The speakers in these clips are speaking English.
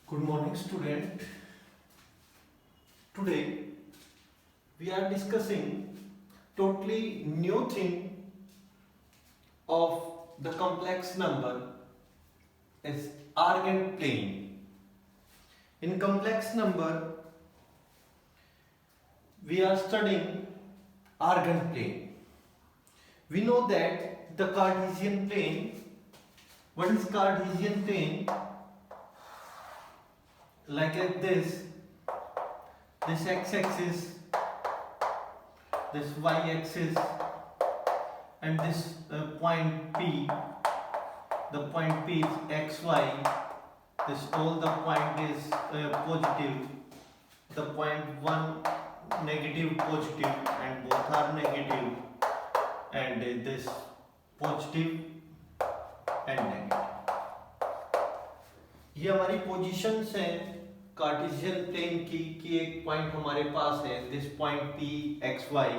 Good morning, student. Today we are discussing totally new thing of the complex number is argand plane. In complex number we are studying argand plane. We know that the Cartesian plane. What is Cartesian plane? Like this x-axis, this y-axis, and this point P. The point P is xy. This all the point is positive. The point one negative, positive, and both are negative. And this positive and negative. ये हमारी positions हैं Cartesian plane की कि एक point हमारे पास है this point P x y.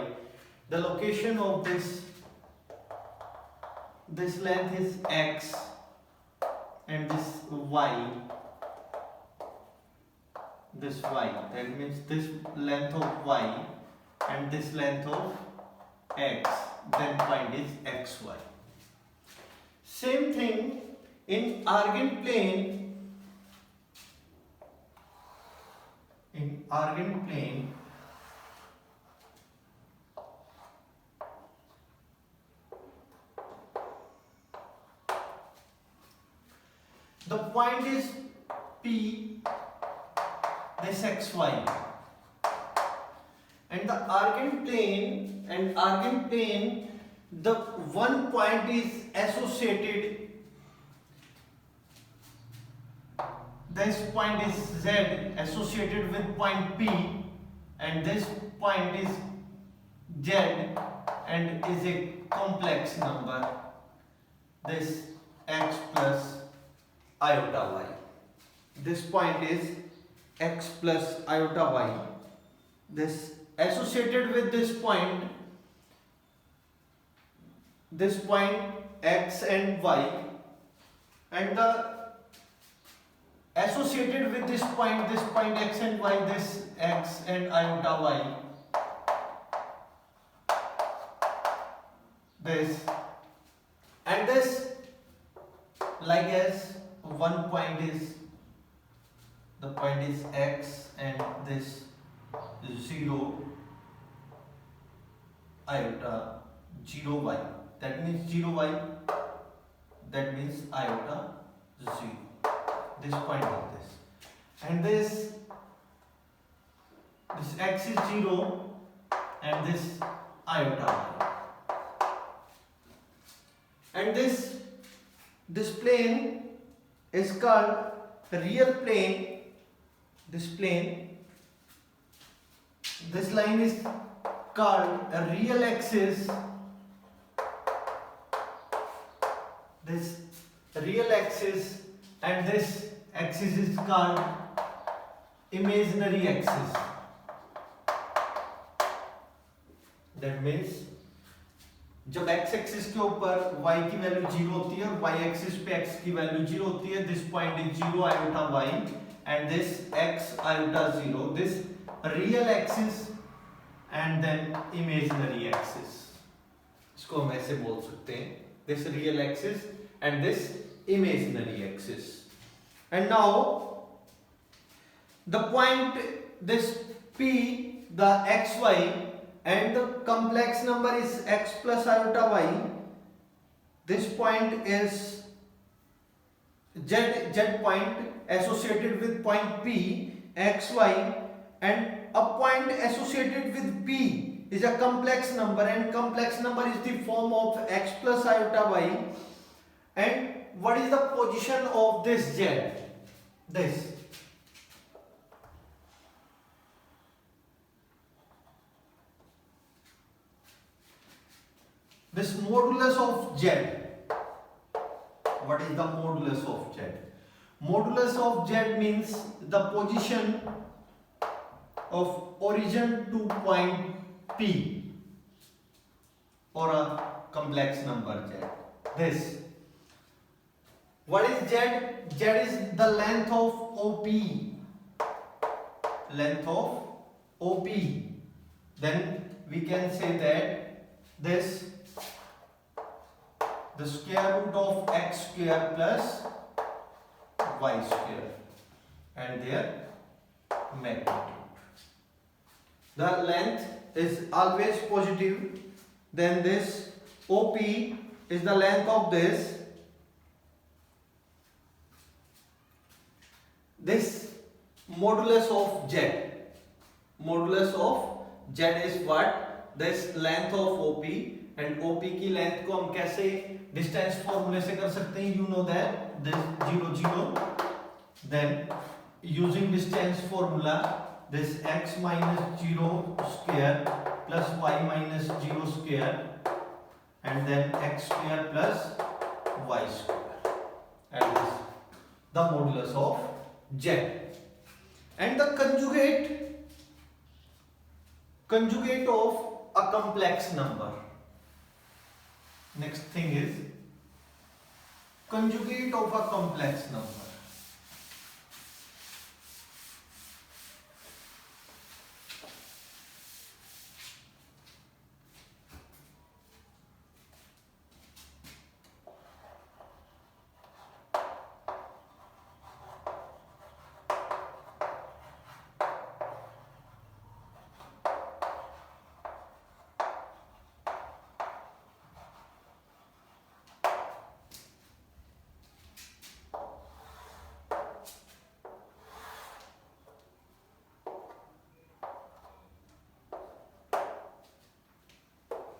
The location of this length is x and this y. This y, that means this length of y and this length of x. Then point is xy. Same thing in argand plane. In argand plane, the point is P, this xy, and the argand plane, the one point is associated. This point is Z associated with point P, and this point is Z and is a complex number. This x plus iota y. This point is x plus iota y. This associated with this point x and y, and the associated with this point x and y, this x and iota y, this and this, like as one point is the point is x and this 0 iota 0 y, that means 0 y, that means iota 0. This point of this, and this x is 0 and this iota y, and this plane is called the real plane. This line is called a real axis. This real axis, and this axis is called imaginary axis. That means जब x axis के ऊपर y की value 0 होती है और y axis पे x की value 0 होती है, this point is 0 iota y and this x iota 0. This real axis and then imaginary axis. इसको हम ऐसे बोल सकते हैं, this real axis and this imaginary axis. And now the point this P, the xy, and the complex number is x plus iota y. This point is z point associated with point P xy, and a point associated with P is a complex number, and complex number is the form of x plus iota y. And what is the position of this z? This modulus of z. What is the modulus of z? Modulus of z means the position of origin to point P or a complex number z. This What is Z? Z is the length of OP. Length of OP. Then we can say that this the square root of x square plus y square and their magnitude. The length is always positive. Then this OP is the length of this modulus of Z. Modulus of Z is what? This length of OP, and OP की length को हम कैसे distance फॉर्मूले से कर सकते हैं? You know that this 0 0. Then using distance formula, this x minus 0 square plus y minus 0 square and then x square plus y square, and this the modulus of Z. And the conjugate of a complex number. Next thing is conjugate of a complex number.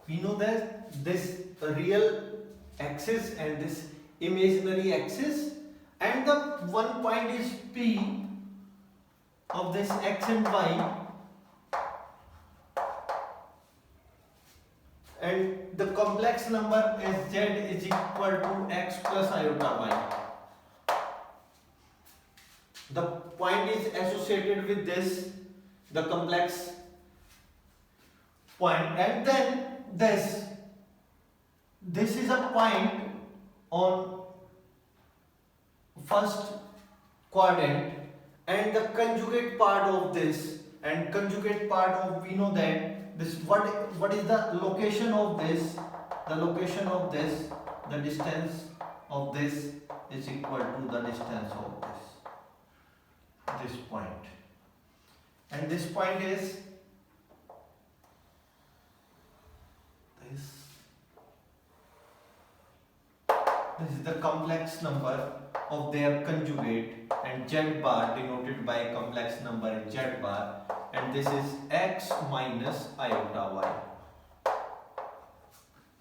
We know that this real axis and this imaginary axis, and the one point is P of this x and y, and the complex number is Z is equal to x plus iota y. The point is associated with this, the complex point, and then this is a point on first quadrant, and the conjugate part of this, and conjugate part of, we know that this what is the location of this? The location of this, the distance of this is equal to the distance of this point, and this point is this is the complex number of their conjugate, and Z bar denoted by complex number is Z bar, and this is x minus iota y.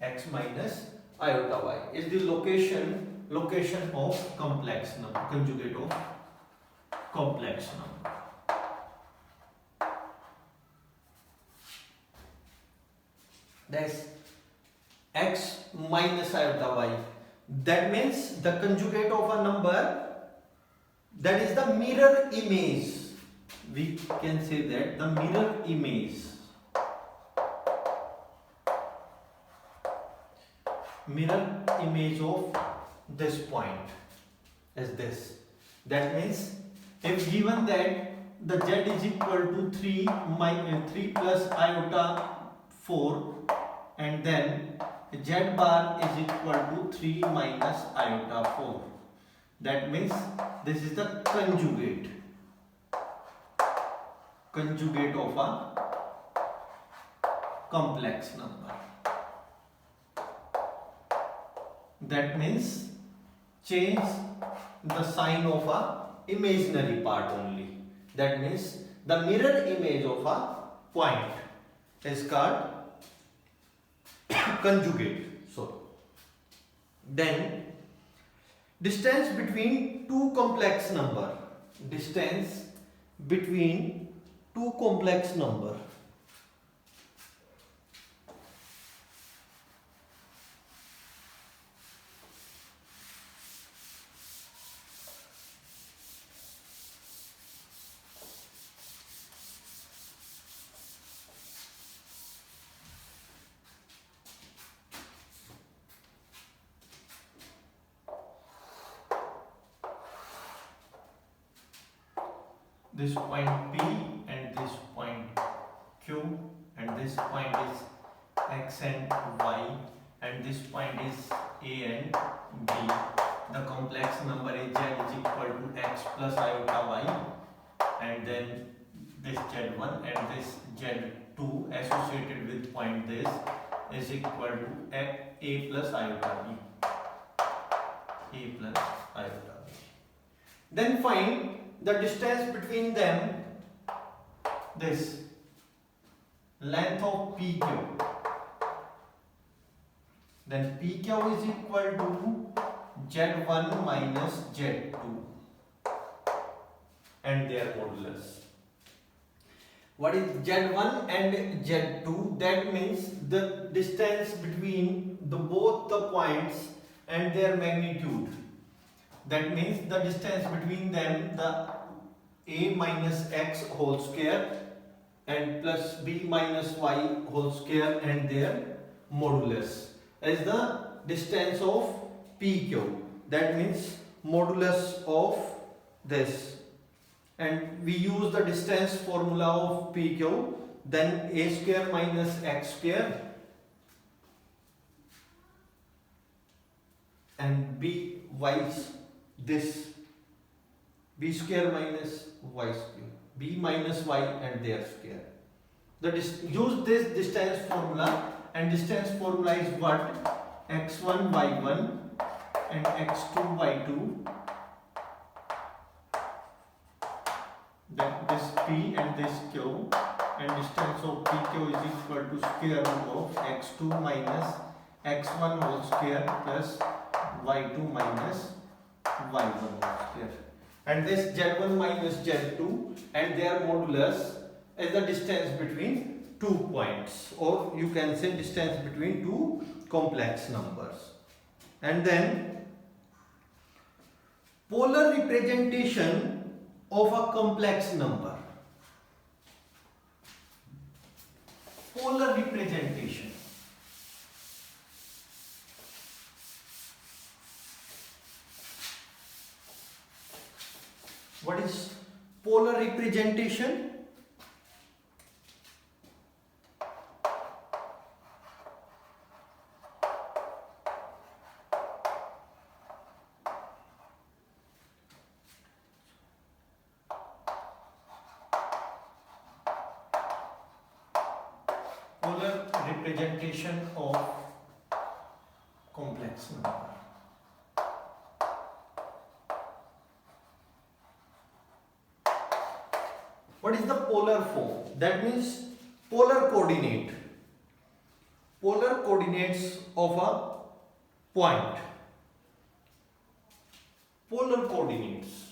X minus iota y is the location of complex number, conjugate of complex number. That's x minus iota y. That means the conjugate of a number, that is the mirror image. We can say that the mirror image. Mirror image of this point is this. That means if given that the Z is equal to 3 plus iota 4, and then Z bar is equal to 3 minus iota 4. That means this is the conjugate of a complex number. That means change the sign of a imaginary part only. That means the mirror image of a point is called conjugate. So then distance between two complex number. Distance between two complex number. this point P and this point Q, and this point is X and Y, and this point is A and B. The complex number is Z is equal to X plus iota Y, and then this Z1 and this Z2 associated with point this is equal to A plus iota B. A plus iota B. Then find the distance between them, this length of PQ. Then PQ is equal to Z1 minus Z2 and their modulus. What is Z1 and Z2? That means the distance between both the points and their magnitude. That means the distance between them, the A minus X whole square and plus B minus Y whole square and their modulus is the distance of PQ. That means modulus of this. And we use the distance formula of PQ, then A square minus X square and B Y, this B square minus Y square, B minus Y and their square. Use this distance formula, and distance formula is what? X1 Y1 and X2 Y2. Then this P and this Q, and distance of PQ is equal to square root of X2 minus X1 whole square plus Y2 minus Y1 whole square. And this Z1 minus Z2 and their modulus is the distance between two points, or you can say distance between two complex numbers. And then polar representation of a complex number. Polar representation. What is polar representation? Polar representation of complex number. What is the polar form? That means polar coordinate. Polar coordinates of a point. Polar coordinates.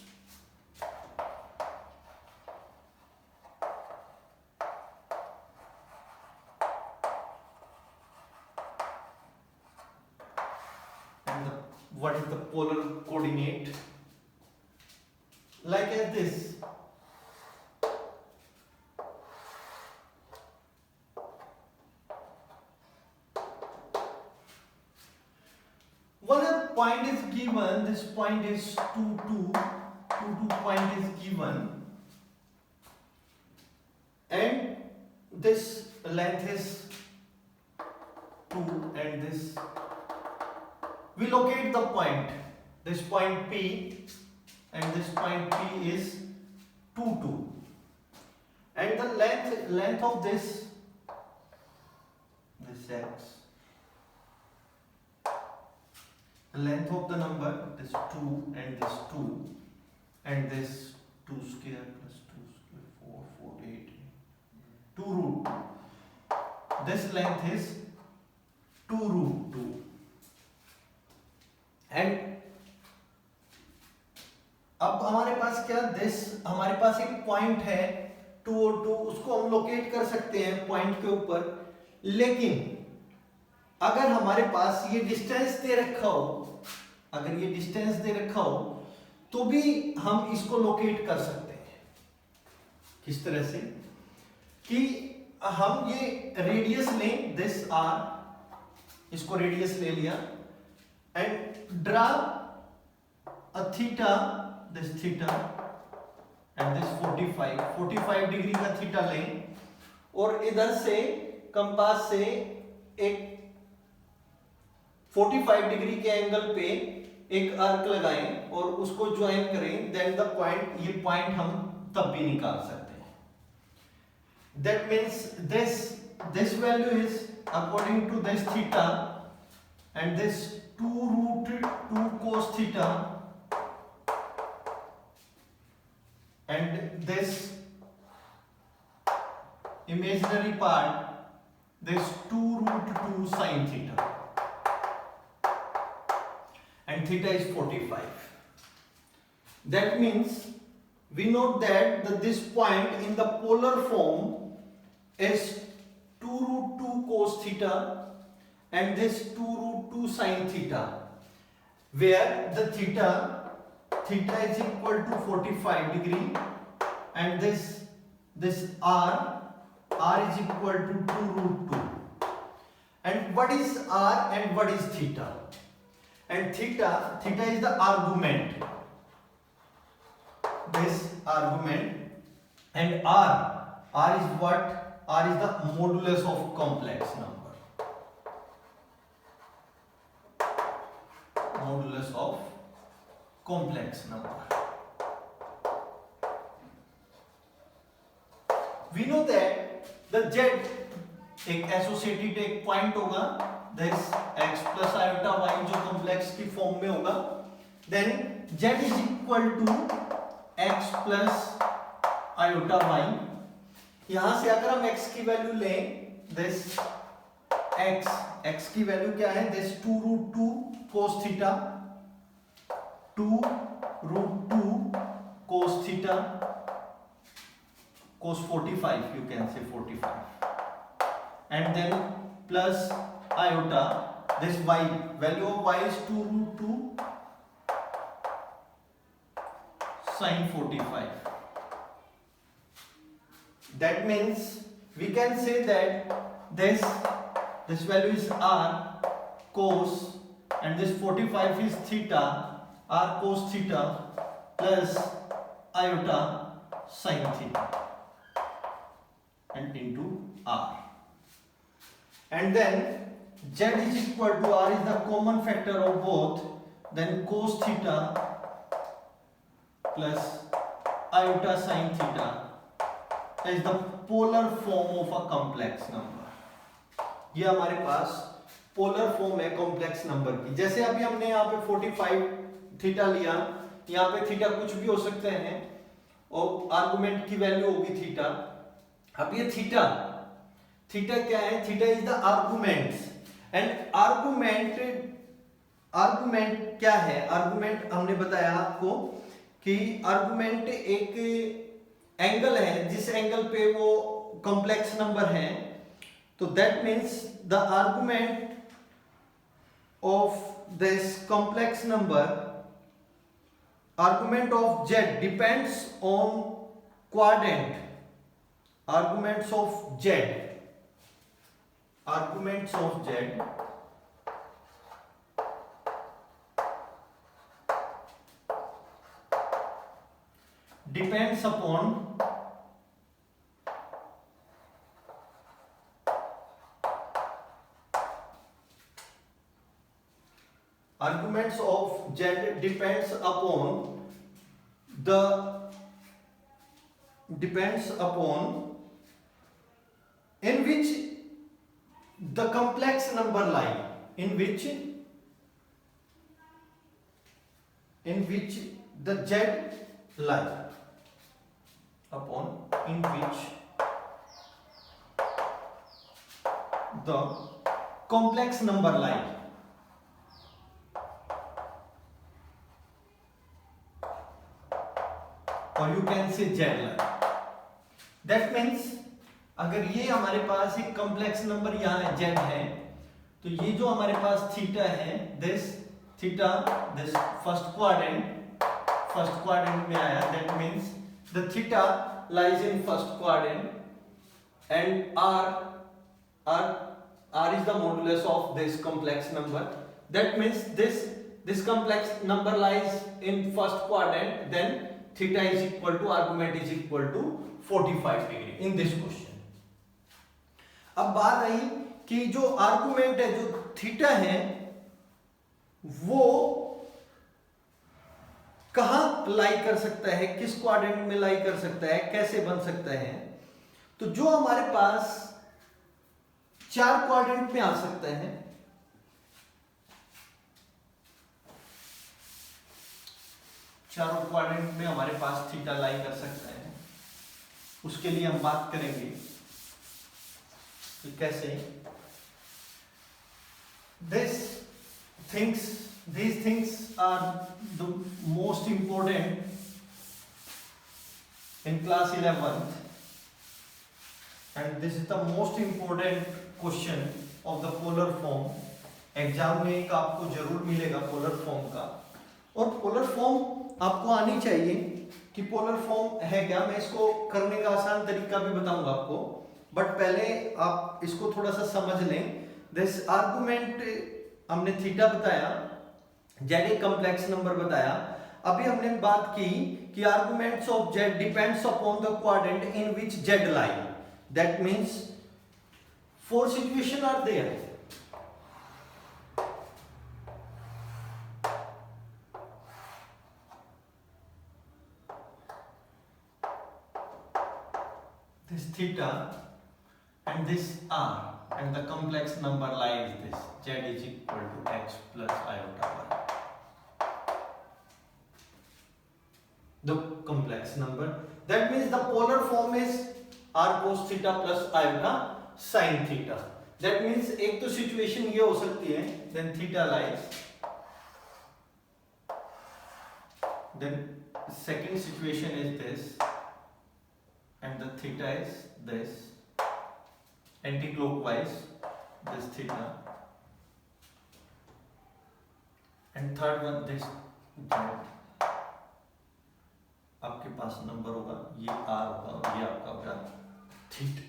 What is the polar coordinate? Like as this. When a point is given, this point is 2, 2, 2 point is given, and this length is 2, and this, we locate the point, this point P, and this point P is 2, 2, and the length of this X, the length of the number, this 2 and this 2, and this 2 square plus 2 square, 4, 4, 8, 2 root 2. This length is 2 root 2. And अब हमारे पास क्या, हमारे पास एक point है 2 और 2, उसको हम locate कर सकते हैं पॉइंट के ऊपर, लेकिन अगर हमारे पास ये डिस्टेंस दे रखा हो, अगर ये डिस्टेंस दे रखा हो तो भी हम इसको लोकेट कर सकते हैं। किस तरह से कि हम ये रेडियस लें, दिस आर, इसको रेडियस ले लिया, and draw a theta, this theta, and this 45 degree का थीटा लें और इधर से कंपास से एक 45 डिग्री के एंगल पे एक आर्क लगाएं और उसको ज्वाइन करें, देन द पॉइंट, ये पॉइंट हम तब भी निकाल सकते हैं. That means this value is according to this theta and this 2 root 2 cos theta and this imaginary part, this 2 root 2 sin theta, and theta is 45. That means we note that this point in the polar form is 2 root 2 cos theta and this 2 root 2 sin theta, where the theta is equal to 45 degree and this r is equal to 2 root 2. And what is r and what is theta? And theta is the argument, this argument, and r is what? R is the modulus of complex number. Modulus of complex number. We know that the z एक associated एक point होगा, this x plus iota y जो complex की form में होगा, then z is equal to x plus iota y. यहां से अगर हम x की वैल्यू लें, दिस x की वैल्यू क्या है, this 2 root 2 cos theta, 2 root 2 cos theta, cos 45, you can say 45, and then plus iota, this y, value of y is 2 root 2 sin 45. That means we can say that this value is r cos and this 45 is theta, r cos theta plus iota sin theta and into r. And then z is equal to r is the common factor of both, then cos theta plus iota sin theta is the polar form of a complex number. ये हमारे पास polar form है complex number की. जैसे अभी हमने यहाँ पे 45 theta लिया, यहाँ पे थीटा कुछ भी हो सकते हैं और आर्गुमेंट की वैल्यू होगी थीटा. अब ये थीटा क्या है, theta is the arguments, and argument क्या है, आर्गुमेंट हमने बताया आपको कि आर्गुमेंट एक एंगल है जिस एंगल पे वो कॉम्प्लेक्स नंबर है. तो that means the argument of this complex number, argument of z depends on quadrant. Arguments of z depends upon arguments of z depends upon in which the complex number lie, in which the z lie, upon in which the complex number lie. Or you can say z lie. That means अगर ये हमारे पास एक complex number यहाँ z है, तो ये जो हमारे पास थीटा है, this theta, this first quadrant में आया, that means the theta lies in first quadrant and r is the modulus of this complex number. That means this complex number lies in first quadrant, then theta is equal to argument is equal to 45 degree in this question. अब बात आई कि जो argument है, जो theta है, वो कहां लाई कर सकता है, किस क्वाड्रेंट में लाई कर सकता है, कैसे बन सकता है। तो जो हमारे पास 4 क्वाड्रेंट में आ सकता है, चारों क्वाड्रेंट में हमारे पास थीटा लाई कर सकता है। उसके लिए हम बात करेंगे कि कैसे। These things are the most important in class 11th, and this is the most important question of the polar form. Exam में एक आपको जरूर मिलेगा पोलर फॉर्म का, और पोलर फॉर्म आपको आनी चाहिए कि पोलर फॉर्म है क्या। मैं इसको करने का आसान तरीका भी बताऊंगा आपको, बट पहले आप इसको थोड़ा सा समझ लें। दिस आर्गुमेंट हमने थीटा बताया, जेड एक कॉम्प्लेक्स नंबर बताया। अभी हमने बात की कि arguments of Z depends upon the quadrant in which Z lie. That means 4 situation are there. This theta and this r, and the complex number lie is this, z is equal to x plus iota y. The complex number, that means the polar form is r cos theta plus iota sin theta. That means एक तो situation ये हो सकती है, then theta lies, then second situation is this, and the theta is this, anti-clockwise this theta, and third one this z। आपके पास number होगा, ये r होगा, ये आपका होगा theta,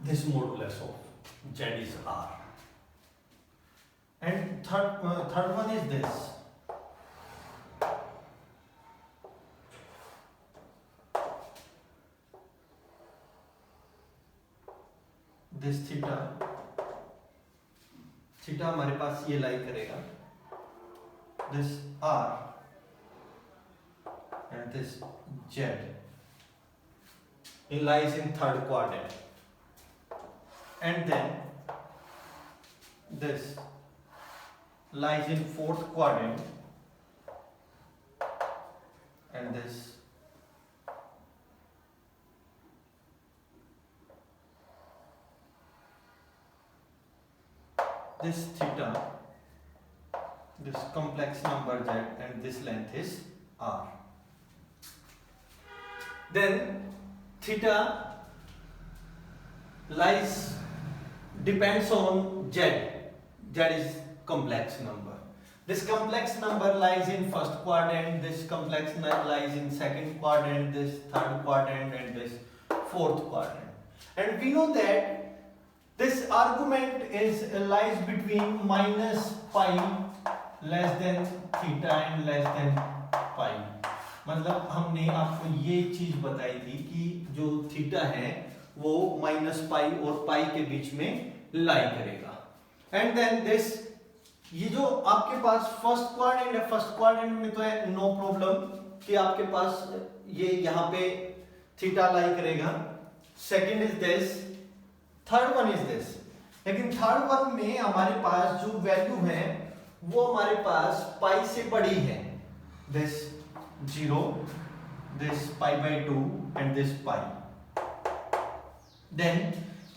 this modulus of z is r, and third one is this, this theta, theta हमारे पास ये लाई करेगा, this r and this z, it lies in third quadrant, and then this lies in fourth quadrant, and this theta, this complex number z, and this length is r. Then theta lies, depends on z, z is complex number. This complex number lies in first quadrant, this complex number lies in second quadrant, this third quadrant, and this fourth quadrant. And we know that this argument is lies between minus pi less than theta and less than pi. मतलब हमने आपको ये चीज बताई थी कि जो theta है वो माइनस पाई और पाई के बीच में लाई करेगा। एंड देन दिस, ये जो आपके पास फर्स्ट क्वाड्रेंट है, फर्स्ट क्वाड्रेंट में तो है नो प्रॉब्लम कि आपके पास ये यहाँ पे थीटा लाई करेगा। Second is this, third one is this. लेकिन थर्ड वन में हमारे पास जो वैल्यू है वो हमारे पास पाई से बड़ी है, this 0, this pi by 2 and this pi. Then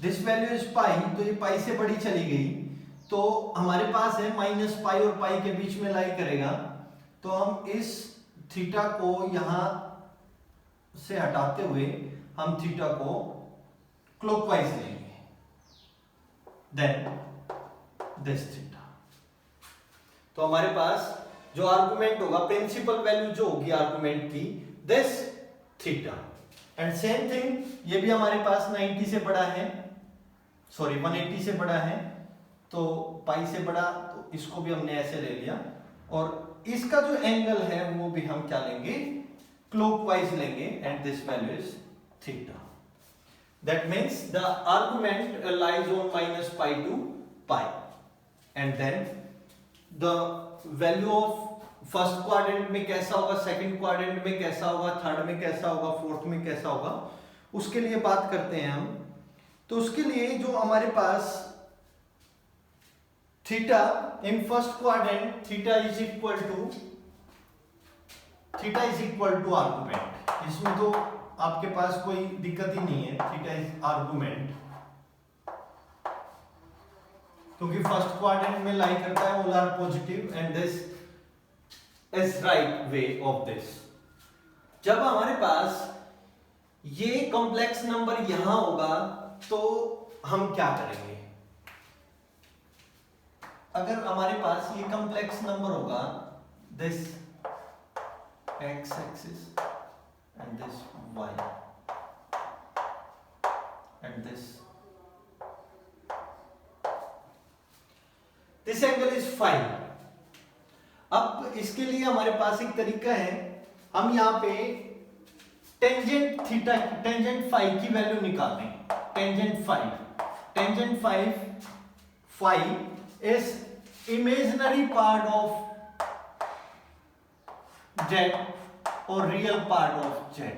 this value is pi, तो ये पाई से बड़ी चली गई, तो हमारे पास है माइनस पाई और पाई के बीच में लाई करेगा। तो हम इस थीटा को यहां से हटाते हुए हम थीटा को क्लॉकवाइज लेंगे, देन दिस थीटा। तो हमारे पास जो आर्गुमेंट होगा, प्रिंसिपल वैल्यू जो होगी आर्गुमेंट की, this theta. And same thing, ये भी हमारे पास 90 से बड़ा है, सॉरी 180 से बड़ा है, तो पाई से बड़ा, तो इसको भी हमने ऐसे ले लिया। और इसका जो एंगल है वो भी हम क्या लेंगे, clockwise लेंगे and this value is theta. That means the argument lies on minus pi to pi, and then the value of first quadrant में कैसा होगा, सेकंड क्वाड्रेंट में कैसा होगा, थर्ड में कैसा होगा, फोर्थ में कैसा होगा, उसके लिए बात करते हैं हम। तो उसके लिए जो हमारे पास theta in first quadrant, theta is equal to argument. इसमें तो आपके पास कोई दिक्कत ही नहीं है, थीटा इज आर्गुमेंट, क्योंकि फर्स्ट क्वाड्रेंट में लाई करता है, all are positive and this is right way of this. जब हमारे पास ये कॉम्प्लेक्स नंबर यहां होगा तो हम क्या करेंगे? अगर हमारे पास ये कॉम्प्लेक्स नंबर होगा, this X axis and this Y and this angle is fine. अब इसके लिए हमारे पास एक तरीका है, हम यहां पे टेंजेंट थीटा, टेंजेंट फाई की वैल्यू निकाल दें। Tangent phi is imaginary part of Z और real part of Z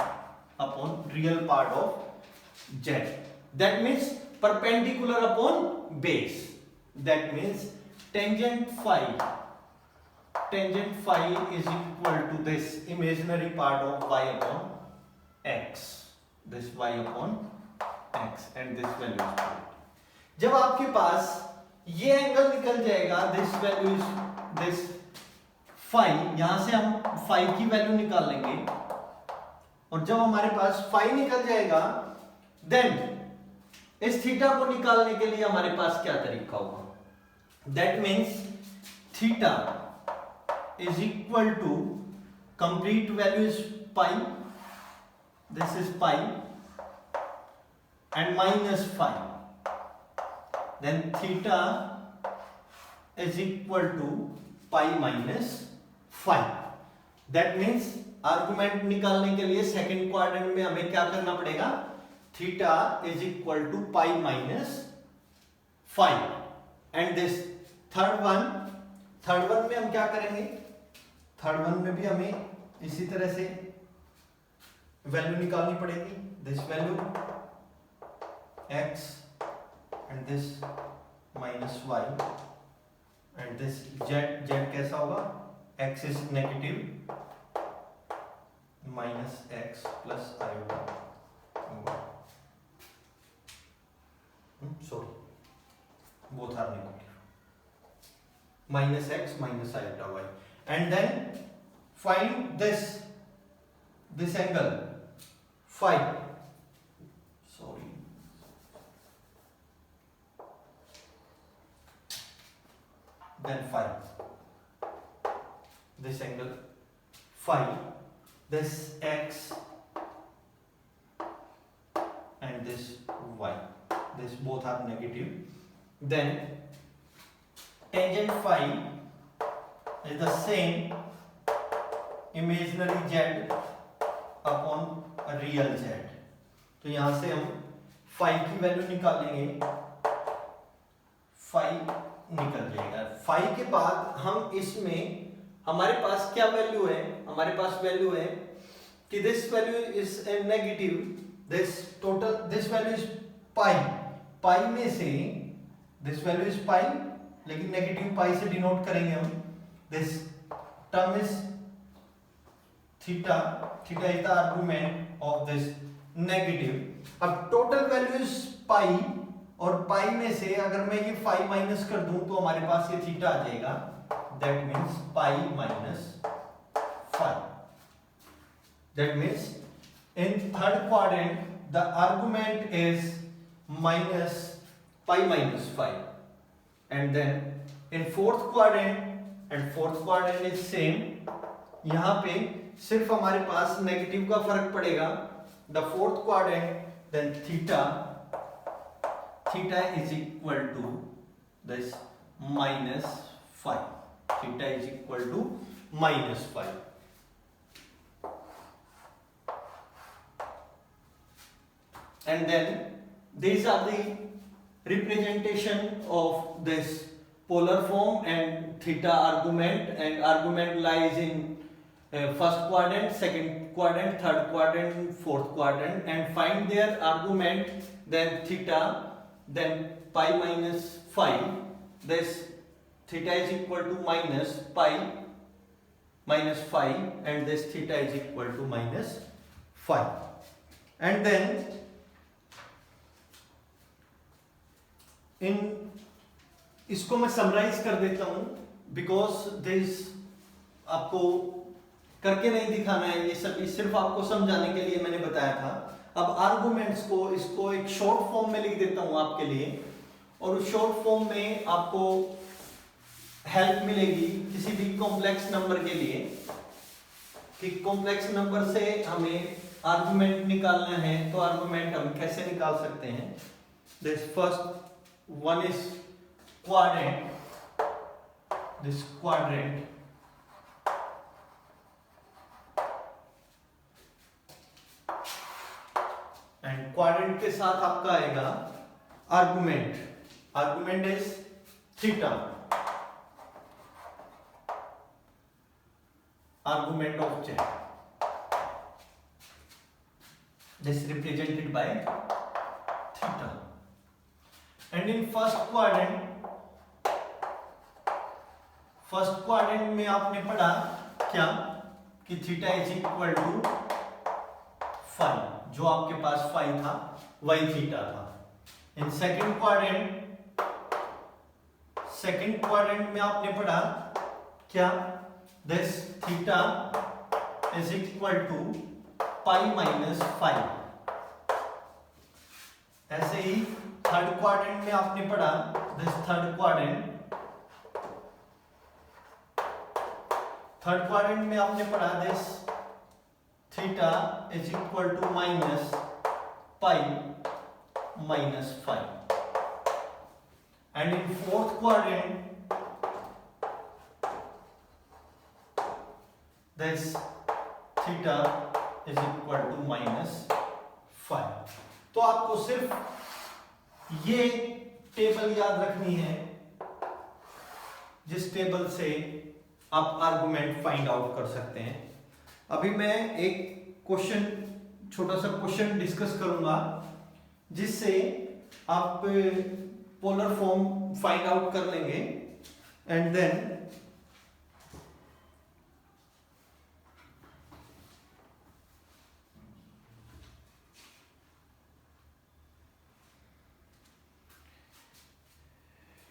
upon real part of Z. That means perpendicular upon base. That means tangent phi is equal to this imaginary part of y upon x, this y upon x and this value is 2. जब आपके पास ये angle निकल जाएगा, this value is this phi, यहां से हम phi की value निकाल लेंगे, और जब हमारे पास phi निकल जाएगा, then इस थीटा को निकालने के लिए हमारे पास क्या तरीका होगा? That means theta is equal to, complete value is pi, this is pi and minus phi, then theta is equal to pi minus phi. That means argument निकालने के लिए सेकंड क्वाड्रेंट में हमें क्या करना पड़ेगा? Theta is equal to pi minus phi, and this third one में हम क्या करेंगे? थर्ड वन में भी हमें इसी तरह से वैल्यू निकालनी पड़ेगी। This value x and this minus y and this z कैसा होगा? x is negative minus x plus iota sorry both are negative, minus x minus iota y, and then find this angle phi, sorry, then phi, this angle phi, this x and this y, this both are negative, then tangent phi is the same imaginary z upon a real z। तो यहां से हम phi की value निकालेंगे, phi निकल जाएगा। phi के बाद हम इसमें हमारे पास क्या वैल्यू है? हमारे पास वैल्यू है कि this value is negative, this value is पाई में से दिस वैल्यू इज पाई, लेकिन नेगेटिव पाई से डिनोट करेंगे हम। This term is theta is the argument of this negative. अब टोटल वैल्यू इज पाई, और पाई में से अगर मैं ये फाई माइनस कर दूं तो हमारे पास ये थीटा आ जाएगा। That means pi minus phi. That means in third quadrant the argument is minus pi minus phi, and then in fourth quadrant is same। यहां पे सिर्फ हमारे पास नेगेटिव का फर्क पड़ेगा। the fourth quadrant then theta is equal to this minus phi, theta is equal to minus phi। and then these are the representation of this polar form and theta argument, and argument lies in first quadrant, second quadrant, third quadrant, fourth quadrant, and find their argument, then theta, then pi minus phi. This theta is equal to minus pi minus phi, and this theta is equal to minus phi. And then in इसको मैं summarise कर देता हूं, because this आपको करके नहीं दिखाना है, ये सभी सिर्फ आपको समझाने के लिए मैंने बताया था। अब आर्गुमेंट्स को इसको एक शॉर्ट फॉर्म में लिख देता हूं आपके लिए, और उस शॉर्ट फॉर्म में आपको हेल्प मिलेगी किसी भी कॉम्प्लेक्स नंबर के लिए, कि कॉम्प्लेक्स नंबर से हमें आर्गुमेंट निकालना है, तो आर्गुमेंट हम कैसे निकाल सकते हैं। This first one is quadrant, this quadrant, and quadrant के साथ आपका आएगा argument, argument is theta, argument of z, this represented by theta, and in first quadrant में आपने पढ़ा क्या कि theta is equal to phi, जो आपके पास फाई था वही थीटा था। इन सेकंड क्वाड्रेंट में आपने पढ़ा क्या, this theta is equal to pi minus phi. ऐसे ही थर्ड क्वाड्रेंट में आपने पढ़ा, दिस थर्ड क्वाड्रेंट में आपने पढ़ा, this theta is equal to minus pi minus phi. And in fourth quadrant this theta is equal to minus phi. तो आपको सिर्फ ये टेबल याद रखनी है, जिस टेबल से आप आर्गुमेंट फाइंड आउट कर सकते हैं। अभी मैं एक क्वेश्चन, छोटा सा क्वेश्चन डिस्कस करूंगा, जिससे आप पोलर फॉर्म फाइंड आउट कर लेंगे, and then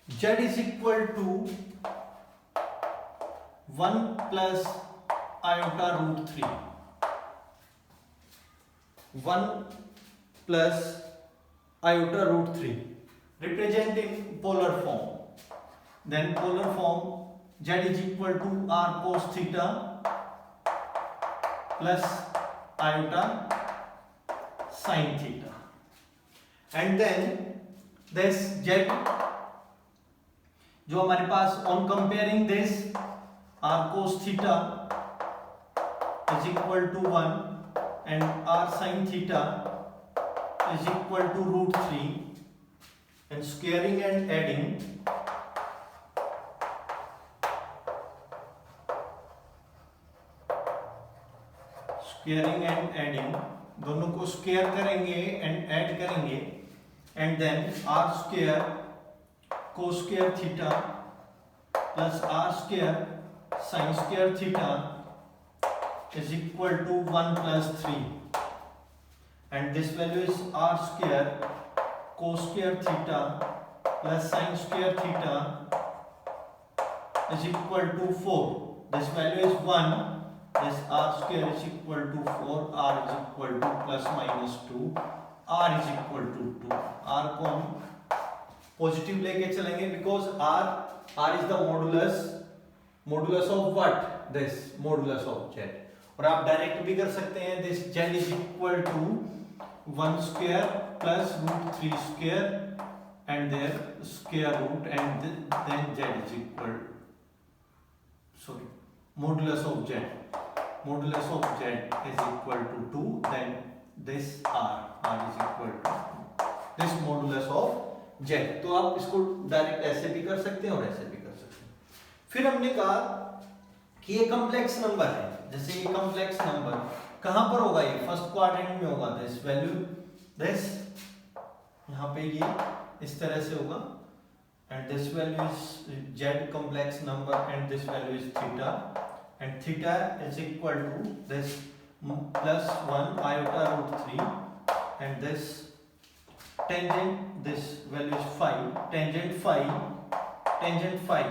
z is equal to 1 plus iota root 3, 1 plus iota root 3 representing polar form. Then polar form z is equal to r cos theta plus iota sin theta, and then this z जो हमारे pass on comparing this r cos theta is equal to 1 and r sin theta is equal to root 3, and squaring and adding दोनों को square करेंगे and add करेंगे, and then r square cos square theta plus r square sin square theta is equal to 1 plus 3, and this value is r square cos square theta plus sin square theta is equal to 4. This value is 1. This r square is equal to 4. R is equal to plus minus 2. R is equal to 2. R को हम positive लेके चलेंगे, because r is the modulus of what, this modulus of z। और आप direct भी कर सकते हैं, this z is equal to 1 square plus root 3 square and there square root, and then z is equal, modulus of z is equal to 2, then this r is equal to this modulus of z। तो आप इसको direct ऐसे भी कर सकते हैं और ऐसे भी कर सकते हैं। फिर हमने कहा कि ये कॉम्प्लेक्स नंबर है, जैसे ये कॉम्प्लेक्स नंबर कहां पर होगा, ये फर्स्ट क्वाड्रेंट में होगा, दिस वैल्यू दिस यहाँ पे ये इस तरह से होगा, and this value is z complex number and this value is theta, and theta is equal to this plus 1 iota root 3, and this tangent, this value is 5, tangent 5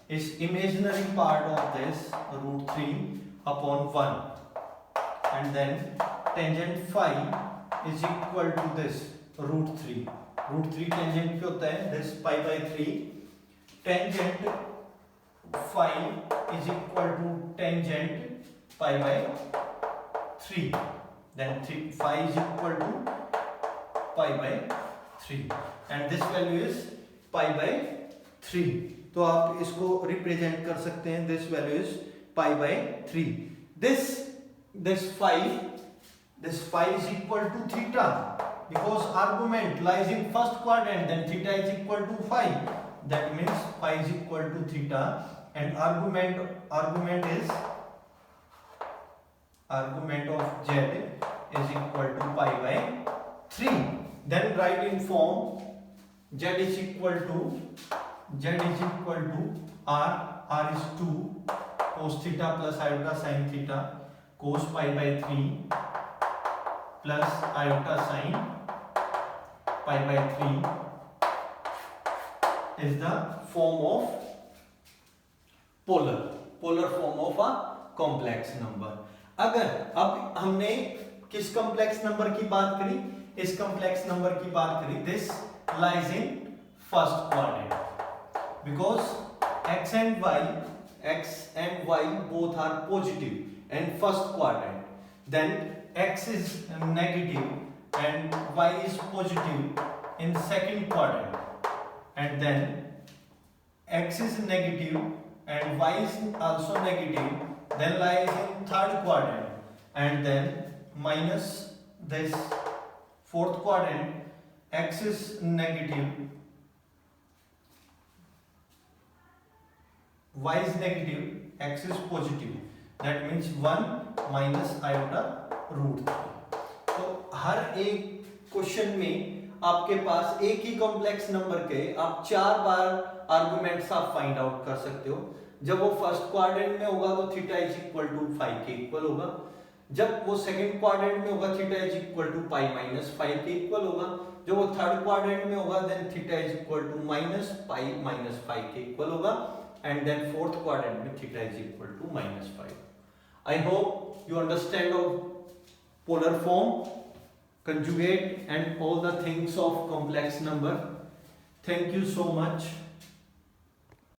is imaginary part of this root 3 upon 1, and then tangent 5 is equal to this root 3 tangent पे होता है this pi by 3, tangent 5 is equal to tangent pi by 3, then 5 is equal to pi by 3 and this value is pi by 3। तो आप इसको represent कर सकते हैं, this value is pi by 3। This 5 is equal to theta because argument lies in first quadrant, then theta is equal to 5, that means phi is equal to theta, and argument of z is equal to pi by 3। then write in form z is equal to r is 2 cos theta plus iota sin theta cos pi by 3 plus iota sin pi by 3 is the form of polar form of a complex number। अगर अब हमने किस complex number की बात करी, इस complex number की बात करी, this lies in first quadrant because x and y both are positive in first quadrant, then x is negative and y is positive in second quadrant, and then x is negative and y is also negative, then lies in third quadrant, and then minus this fourth quadrant, x is negative, y is negative, x is positive, that means 1 minus iota root 3। तो हर एक question में आपके पास एक ही complex number के आप 4 बार arguments आप find out कर सकते हो। जब वो फर्स्ट क्वाड्रेंट में होगा तो थीटा इज इक्वल टू 5 के इक्वल होगा, जब वो सेकंड क्वाड्रेंट में होगा theta is equal to pi minus 5 के इक्वल होगा, जब वो थर्ड क्वाड्रेंट में होगा then theta is equal to minus pi minus 5 के इक्वल होगा, एंड देन फोर्थ क्वाड्रेंट में theta is equal to minus 5। I hope you understand of polar form, conjugate and all the things of complex number. Thank you so much.